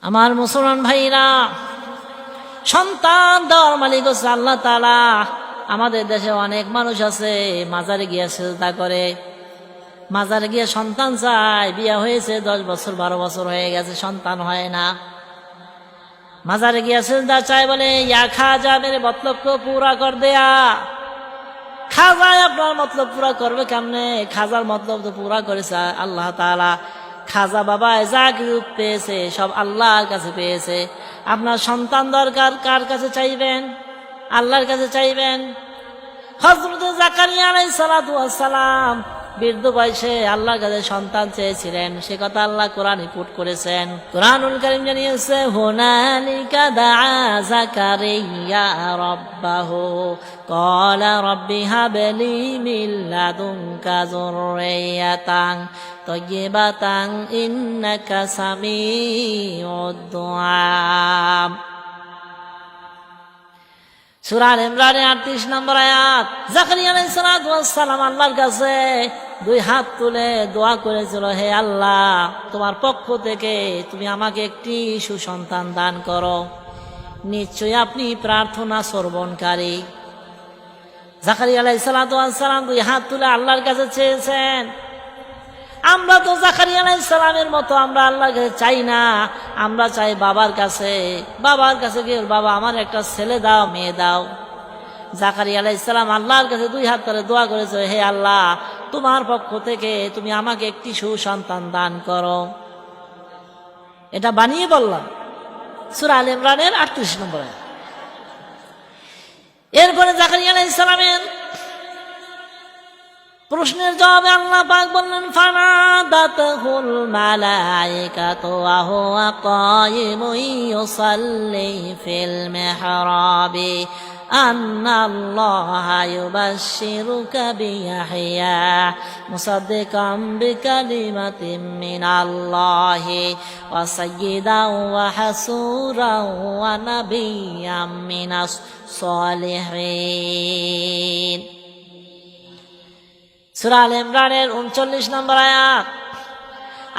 আমার মুসলমান ভাইরা, সন্তান দেওয়ার মালিক হচ্ছে আল্লাহ তাআলা। আমাদের দেশে অনেক মানুষ আছে মাজারে গিয়ে সিজদা করে, মাজারে গিয়ে সন্তান চায়। বিয়ে হয়েছে 10 বছর 12 বছর হয়ে গেছে, সন্তান হয় না। মাজারে গিয়ে সিজদা চায়, বলে ইয়া খাজা মেরে মতলব কো পুরা কর দেয়া। খাজা আপনার মতলব পুরা করবে কেমনে? খাজার মতলব তো পুরা করেছে আল্লাহ তাআলা। খাজা বাবা যা কিছু পেয়েছে সব আল্লাহর কাছে পেয়েছে। আপনার সন্তান দরকার, কার কাছে চাইবেন? আল্লাহর কাছে চাইবেন। হযরত জাকারিয়া আলাইহিস সালাতু ওয়াস সালাম বৃদ্ধ বয়সে আল্লাহর কাছে সন্তান চেয়েছিলেন, সে কথা আল্লাহ কোরআনে কোট করেছেন। কুরআনুল কারীম জানিয়েছে, হুনালিকা দাআ জাকারিয়া রাব্বাহু ক্বালা রাব্বি হাবলি মিন লাদুনকা যুররিয়াতান তাইয়্যিবাতান ইন্নাকা সামিউদ দুআ। সূরা আল ইমরানের 38 নম্বর আয়াত। জাকারিয়া আলাইহিস সালাতু ওয়াস সালাম আল্লাহর কাছে 2 হাত তুলে দোয়া করেছিল, হে আল্লাহ, তোমার পক্ষ থেকে তুমি আমাকে একটি সুসন্তান দান করো, নিশ্চয়ই আপনি প্রার্থনা শ্রবণকারী। জাকারিয়া আলাইহিস সালাতু ওয়াস সালাম 2 হাত তুলে আল্লাহর কাছে চেয়েছেন। আমরা তো জাকারিয়া আলাইহিস সালামের মতো আমরা আল্লাহর কাছে চাই না, আমরা চাই বাবার কাছে। বাবার কাছে গিয়ে, বাবা আমার একটা ছেলে দাও, মেয়ে দাও। জাকারিয়া আলাইহিস সালাম আল্লাহর কাছে 2 হাত তুলে দোয়া করেছে, হে আল্লাহ, তোমার পক্ষ থেকে তুমি আমাকে একটি সুসন্তান দান করো। এটা বানিয়ে বললাম, সূরা আল ইমরানের 38 নম্বর আয়াত। এরপরে জাকারিয়া আলাইহিস সালামের প্রশ্নের জবাবে আল্লাহ পাক বললেন, ফানাদাতহুল মালায়েকাতু ওয়া হুয়া কায়িমুন ইউসাল্লি ফিল মিহরাবি আন্নাল্লাহা ইউবাশশিরুকা বিয়াহইয়া মুসাদ্দিকাম বিকালিমাতিন মিনাল্লাহি ওয়া সায়্যিদান ওয়া হাসূরান ওয়া নাবিয়্যাম মিনাস সালিহিন। সূরা আল ইমরানের 39 নম্বর আয়াত।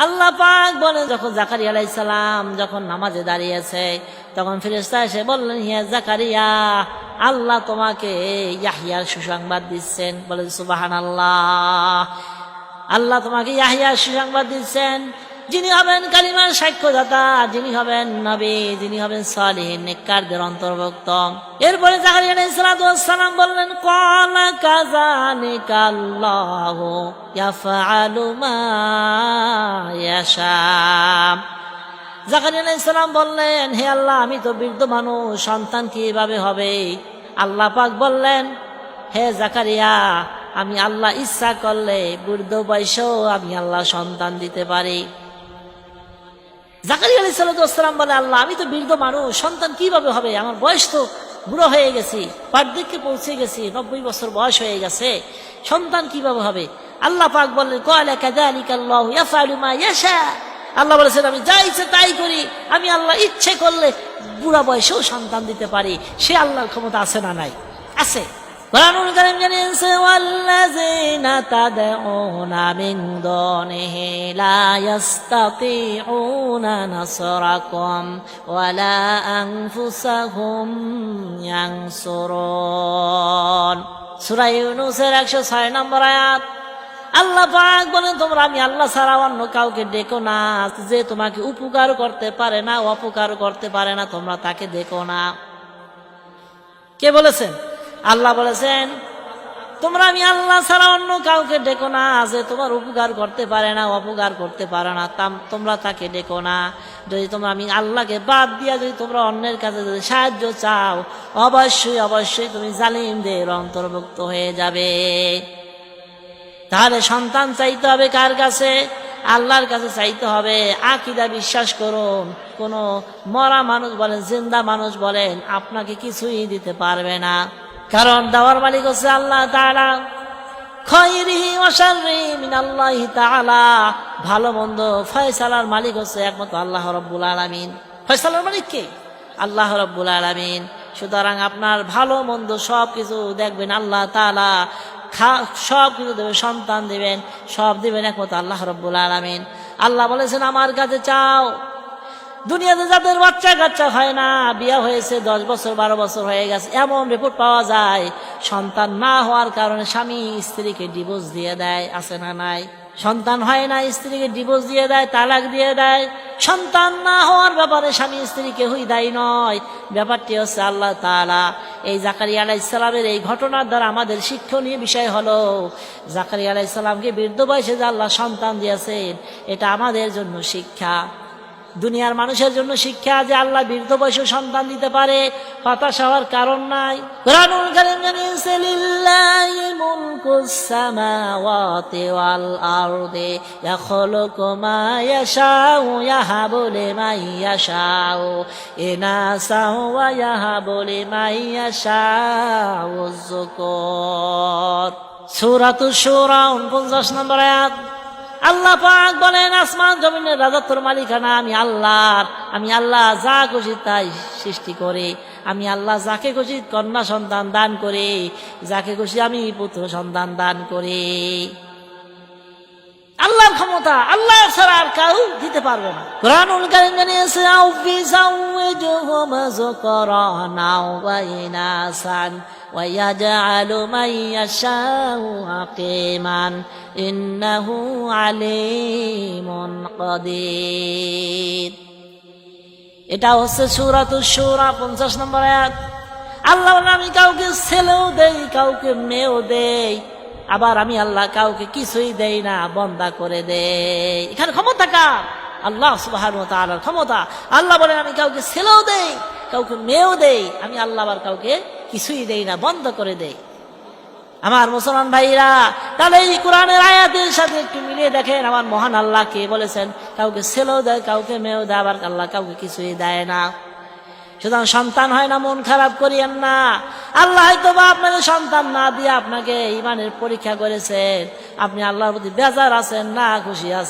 আল্লাহ পাক বলেন, যখন জাকারিয়া আলাইহিস সালাম যখন নামাজে দাঁড়িয়েছে, তখন ফেরেশতা এসে বললেন, হে জাকারিয়া, আল্লাহ তোমাকে ইয়াহইয়ার সুসংবাদ দিচ্ছেন। বলেন সুবহানাল্লাহ। আল্লাহ তোমাকে ইয়াহইয়ার সুসংবাদ দিচ্ছেন, যিনি হবেন কালিমার সাক্ষ্যদাতা, যিনি হবেন নবী, যিনি হবেন সালিহিন, নেককারদের অন্তর্ভুক্ত। এরপরে জাকারিয়া আলাইহিস সালাতু ওয়াস সালাম বললেন, ক্বালা কাযালিকা আল্লাহু ইয়াফআলু মা ইয়াশা। জাকারিয়া আলাইহিস সালাম বললেন, হে আল্লাহ, আমি তো বৃদ্ধ মানুষ, সন্তান কিভাবে হবে? আল্লাহ পাক বললেন, হে জাকারিয়া, আমি আল্লাহ ইচ্ছা করলে বৃদ্ধ বয়সেও আমি আল্লাহ সন্তান দিতে পারি। জাকারিয়া আলাইহিস সালাম বলে, আল্লাহ, আমি তো বৃদ্ধ মানুষ, সন্তান কিভাবে হবে? আমার বয়স তো বুড়ো হয়ে গেছি, বার্ধক্যে পৌঁছে গেছি, 90 বছর বয়স হয়ে গেছে, সন্তান কিভাবে হবে? আল্লাহ পাক বললেন, ক্বালা কাযালিকা আল্লাহু ইয়াফআলু মা ইয়াশা। আল্লাহ বলেছেন, আমি যা ইচ্ছে তাই করি, আমি আল্লাহ ইচ্ছে করলে বুড়া বয়সেও সন্তান দিতে পারি। সে আল্লাহর ক্ষমতা আছে না নাই? আছে। কুরআনুল কারীম জানিয়েছে, ওয়াল্লাযীনা তাদউনা মিন দুনিহি লা ইস্তাতিউনা নাসরাকুম ওয়ালা আনফুসাহুম ইয়ানসুরুন। সূরা ইউনূসের 106 নম্বর আয়াত। আল্লাহ পাক বলেন, তোমরা আমি আল্লাহ ছাড়া অন্য কাউকে ডেকো না, যে তোমাকে উপকার করতে পারে না, অপকার করতে পারে না, তোমরা তাকে ডেকো না। কে বলেছেন? আল্লাহ বলেছেন, তোমরা আমি আল্লাহ ছাড়া অন্য কাউকে ডেকো না, যে তোমার উপকার করতে পারে না, অপকার করতে পারে না, তোমরা তাকে ডেকো না। যদি তোমরা আমি আল্লাহকে বাদ দিয়া যদি তোমরা অন্যের কাছে যদি সাহায্য চাও, অবশ্যই অবশ্যই তুমি জালিমদের অন্তর্ভুক্ত হয়ে যাবে। তাহলে সন্তান চাইতে হবে কার কাছে? আল্লাহর কাছে চাইতে হবে। আকীদা বিশ্বাস করুন, কোন মরা মানুষ বলেন, জিন্দা মানুষ বলেন, আপনাকে কিছুই দিতে পারবে না। কারণ দেওয়ার মালিক হচ্ছে আল্লাহ তাআলা। খায়রিহি ওয়া শাররিহি মিনাল্লাহি তাআলা। ভালো মন্দ ফয়সালার মালিক হচ্ছে একমাত্র আল্লাহ রাব্বুল আলামিন। ফয়সালার মালিক কে? আল্লাহ রাব্বুল আলামিন। সুতরাং আপনার ভালো মন্দ সব কিছু দেখবেন আল্লাহ তাআলা, সব কিছু দেবেন, সন্তান দিবেন, সব দিবেন একমাত্র আল্লাহ রাব্বুল আলামিন। আল্লাহ বলেছেন, আমার কাছে চাও, দুনিয়াতে যাদের বাচ্চা কাচ্চা হয় না, বিয়ে হয়েছে 10 বছর 12 বছর হয়ে গেছে, এমন রিপোর্ট পাওয়া যায় সন্তান না হওয়ার কারণে স্বামী স্ত্রীকে ডিভোর্স দিয়ে দেয়, আছে না নাই? সন্তান হয় না, স্ত্রীকে ডিভোর্স দিয়ে দেয়, তালাক দিয়ে দেয়। সন্তান না হওয়ার ব্যাপারে স্বামী স্ত্রী কেউই দায়ী নয়, ব্যাপারটি হচ্ছে আল্লাহ তাআলা। এই জাকারিয়া আলাইহিস সালামের এই ঘটনার দ্বারা আমাদের শিক্ষণীয় বিষয় হলো, জাকারিয়া আলাইহিস সালামকে বৃদ্ধ বয়সে যে আল্লাহ সন্তান দিয়েছেন, এটা আমাদের জন্য শিক্ষা, দুনিয়ার মানুষের জন্য শিক্ষা যে আল্লাহ বৃদ্ধ বয়সে সন্তান দিতে পারে, হতাশ হওয়ার কারণ নাই। কুরআনুল কারীম জানিয়েছে, লিল্লাহি মুলকুস সামাওয়াতি ওয়াল আরদি ইয়াখলুকু মা ইয়াশাউ ইয়াহাবু লিমান ইয়াশাউ ইনাসা ওয়া ইয়াহাবু লিমান ইয়াশাউ যুকুর। সূরাতুশ শূরা 49 নম্বর আয়াত। আল্লাহ পাক বলেন, আসমান জমিনের রাজত্বর মালিকানা আমি আল্লাহর। আমি আল্লাহ যা খুশি তাই সৃষ্টি করে, আমি আল্লাহ যাকে খুশি কন্যা সন্তান দান করে, যাকে খুশি আমি পুত্র সন্তান দান করে। আল্লাহর ক্ষমতা, আল্লাহ ছাড়া আর কেউ দিতে পারবে না। কুরআনুল কারীম জানিয়েছে, আউফি যাওয়াজুহুম যুকরানা ওয়া ইনাসান ওয়া ইয়াজআলু মান ইয়াশাউ আকিমান ইন্নাহু আলিমুন কাদির। এটা হচ্ছে সূরাতুশ শূরা 50 নম্বর আয়াত। আল্লাহ বলেন, আমি কাউকে ছেলেও দেই, কাউকে মেয়েও দেই, আবার আমি আল্লাহ কাউকে কিছুই দেই না, বন্ধা করে দেই। এখানে ক্ষমতা কার? আল্লাহ সুবহানাহু ওয়া তাআলার ক্ষমতা। আল্লাহ বলেন, আমি কাউকে ছেলেও দেই, কাউকে মেয়েও দেই, আমি আল্লাহ আবার কাউকে কিছুই দেই না, বন্ধ করে দেই। আমার মুসলমান ভাইরা, তাহলে এই কোরআনের আয়াতের সাথে একটু মিলিয়ে দেখেন, আমার মহান আল্লাহ কে বলেছেন কাউকে ছেলেও দেয়, কাউকে মেয়েও দেয়, আবার আল্লাহ কাউকে কিছুই দেয় না। সুতরাং সন্তান হয় না মন খারাপ করিয়েন না। আল্লাহ হয়তো বা আপনাকে সন্তান না দিয়ে আপনাকে ঈমানের পরীক্ষা করেছেন, আপনি আল্লাহর প্রতি বেজার আছেন, না খুশি আছেন।